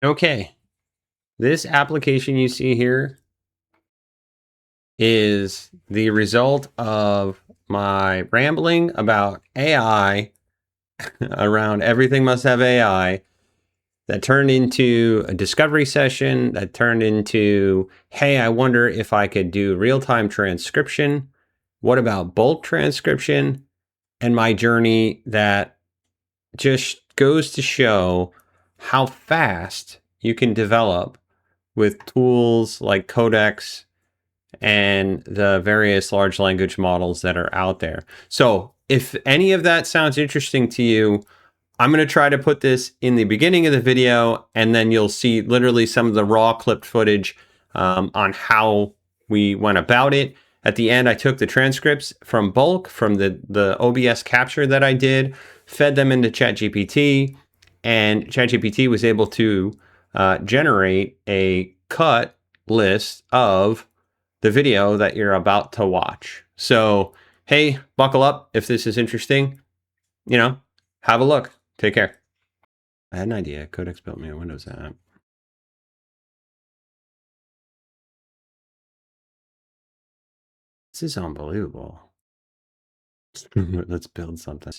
Okay, this application you see here is the result of my rambling about AI around everything must have AI that turned into a discovery session that turned into, hey, I wonder if I could do real-time transcription. What about bulk transcription? And my journey that just goes to show how fast you can develop with tools like Codex and the various large language models that are out there. So if any of that sounds interesting to you, I'm going to try to put this in the beginning of the video, and then you'll see literally some of the raw clipped footage on how we went about it. At the end, I took the transcripts from bulk, from the OBS capture that I did, fed them into ChatGPT, and ChatGPT was able to generate a cut list of the video that you're about to watch. So, hey, buckle up if this is interesting. You know, have a look. Take care. I had an idea. Codex built me a Windows app. This is unbelievable. Let's build something.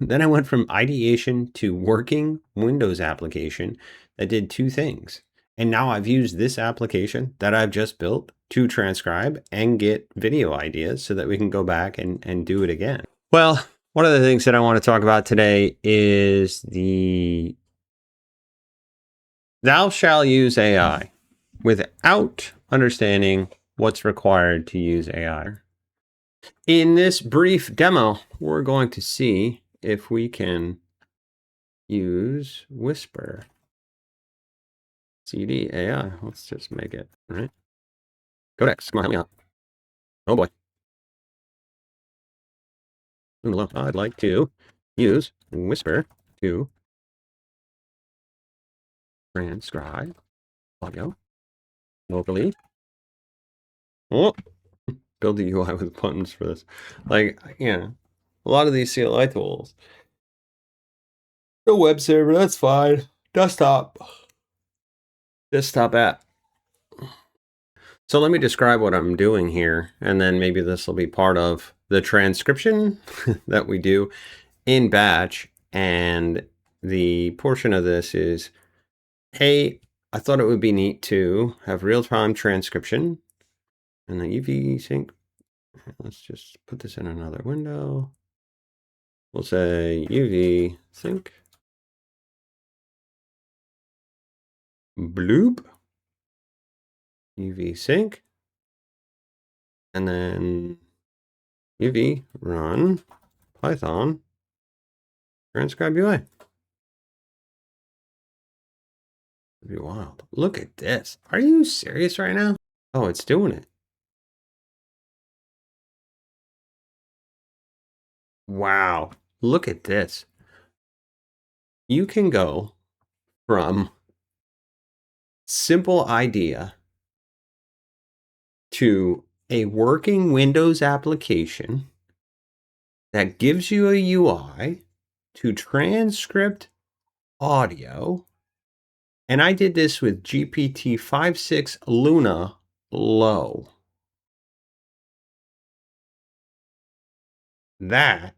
Then I went from ideation to working Windows application that did two things. And now I've used this application that I've just built to transcribe and get video ideas so that we can go back and do it again. Well, one of the things that I want to talk about today is the thou shall use AI without understanding what's required to use AI. In this brief demo, we're going to see if we can use Whisper. CD AI. Let's just make it, right? Codex, come on, help me out. Oh boy. I'd like to use Whisper to transcribe audio locally. Oh, build the UI with buttons for this. Like, yeah, a lot of these CLI tools. The web server, that's fine. Desktop app. So let me describe what I'm doing here, and then maybe this will be part of the transcription that we do in batch. And the portion of this is, hey, I thought it would be neat to have real-time transcription and the UV sync. Let's just put this in another window. We'll say UV sync. Bloop. UV sync. And then UV run Python transcribe UI. It'd be wild. Look at this. Are you serious right now? Oh, it's doing it. Wow. Look at this. You can go from simple idea to a working Windows application that gives you a UI to transcript audio. And I did this with GPT 5.6 Luna Low. That,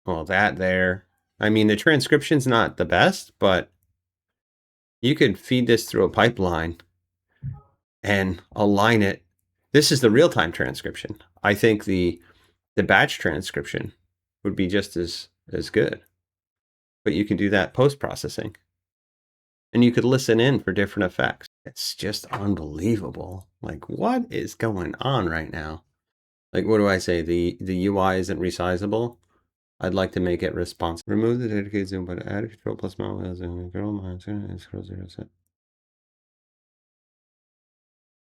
well, that there. I mean, the transcription's not the best, but you could feed this through a pipeline and align it. This is the real-time transcription. I think the batch transcription would be just as good. But you can do that post-processing. And you could listen in for different effects. It's just unbelievable. Like, what is going on right now? Like, what do I say? The UI isn't resizable. I'd like to make it responsive. Remove the dedicated zoom, but add control plus mouse as a control minus and scroll 0 set.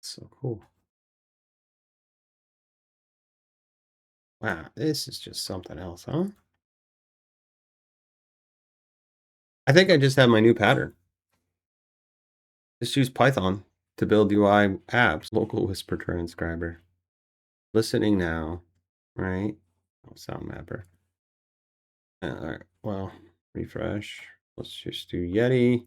So cool. Wow, this is just something else, huh? I think I just have my new pattern. Just use Python to build UI apps. Local Whisper transcriber. Listening now, right? Oh, sound mapper. All right, well, refresh. Let's just do Yeti.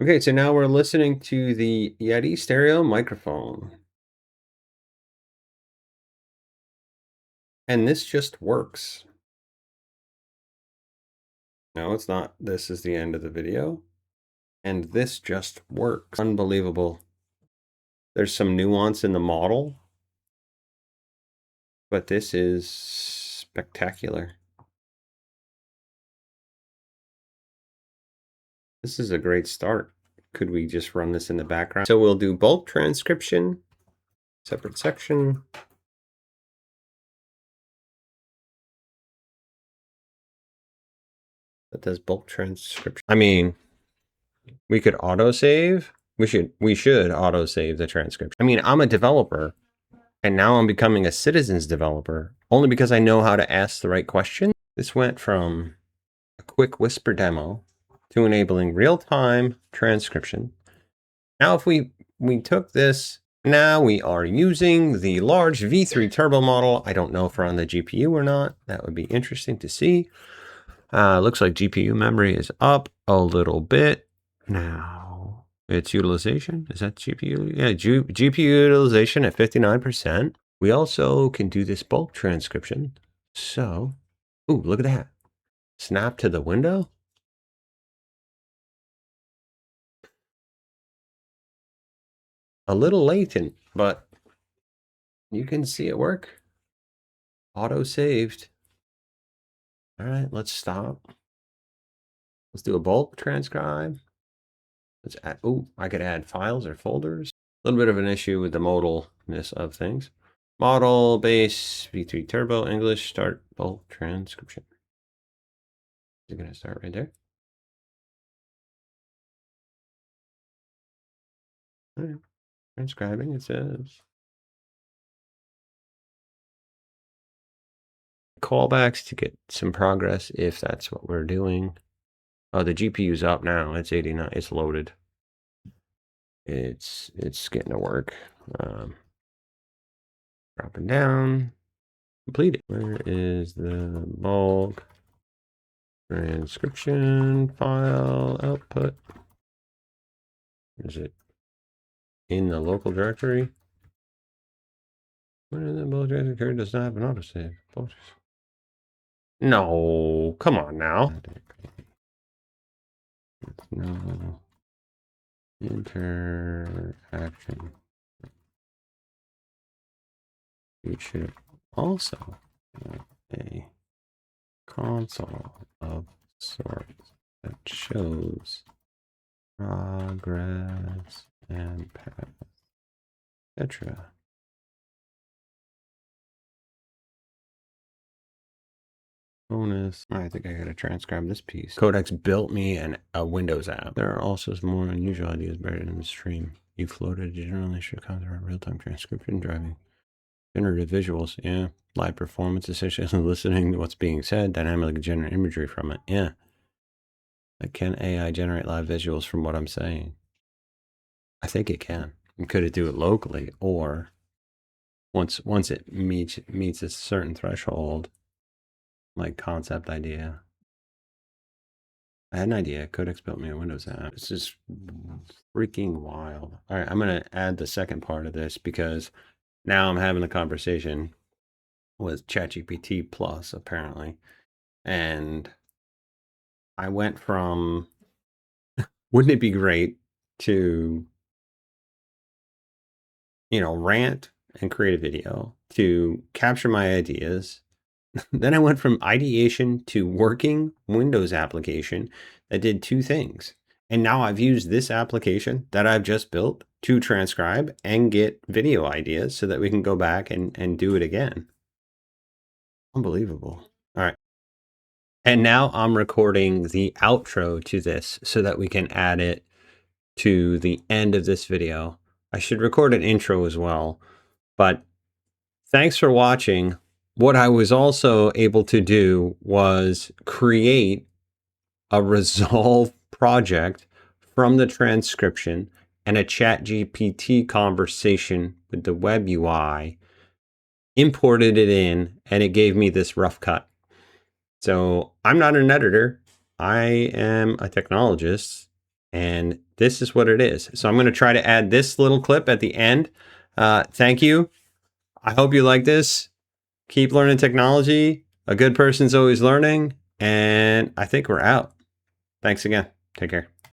Okay, so now we're listening to the Yeti stereo microphone. And this just works. No, it's not. This is the end of the video. And this just works. Unbelievable. There's some nuance in the model, but this is spectacular. This is a great start. Could we just run this in the background? So we'll do bulk transcription, separate section. That does bulk transcription. I mean, we could autosave. We should autosave the transcription. I mean, I'm a developer, and now I'm becoming a citizens developer only because I know how to ask the right question. This went from a quick whisper demo to enabling real-time transcription. Now, if we took this, now we are using the large V3 turbo model. I don't know if we're on the GPU or not. That would be interesting to see. Looks like GPU memory is up a little bit. Now, its utilization, is that GPU? Yeah, GPU utilization at 59%. We also can do this bulk transcription. So, ooh, look at that. Snap to the window. A little latent, but you can see it work. Auto saved. All right, let's stop. Let's do a bulk transcribe. Let's add, oh, I could add files or folders. A little bit of an issue with the modalness of things. Model base V3 turbo English start bulk transcription. Is it going to start right there? All right. Transcribing, it says. Callbacks to get some progress if that's what we're doing. Oh, the GPU's up now. It's 89. It's loaded. It's getting to work. Dropping down. Completed. Where is the bulk transcription file output? Is it in the local directory? Where the bulk transcription does not have an autosave. No, come on now. No interaction. We should also have a console of sorts that shows progress and path, etc. Bonus. I think I gotta transcribe this piece. Codex built me a Windows app. There are also some more unusual ideas buried in the stream. You floated a general issue concept around real-time transcription driving. Generative visuals, yeah. Live performance, essentially listening to what's being said, dynamically generate imagery from it, yeah. Like, can AI generate live visuals from what I'm saying? I think it can. Could it do it locally, or once it meets a certain threshold, like concept idea? I had an idea. Codex built me a Windows app. This is freaking wild. All right, I'm gonna add the second part of this because now I'm having the conversation with ChatGPT Plus, apparently. And I went from, wouldn't it be great to, rant and create a video, to capture my ideas. Then I went from ideation to working Windows application that did two things. And now I've used this application that I've just built to transcribe and get video ideas so that we can go back and do it again. Unbelievable. All right. And now I'm recording the outro to this so that we can add it to the end of this video. I should record an intro as well, but thanks for watching. What I was also able to do was create a Resolve project from the transcription and a ChatGPT conversation with the web UI, imported it in, and it gave me this rough cut. So I'm not an editor. I am a technologist, and this is what it is. So I'm going to try to add this little clip at the end. Thank you. I hope you like this. Keep learning technology. A good person's always learning. And I think we're out. Thanks again. Take care.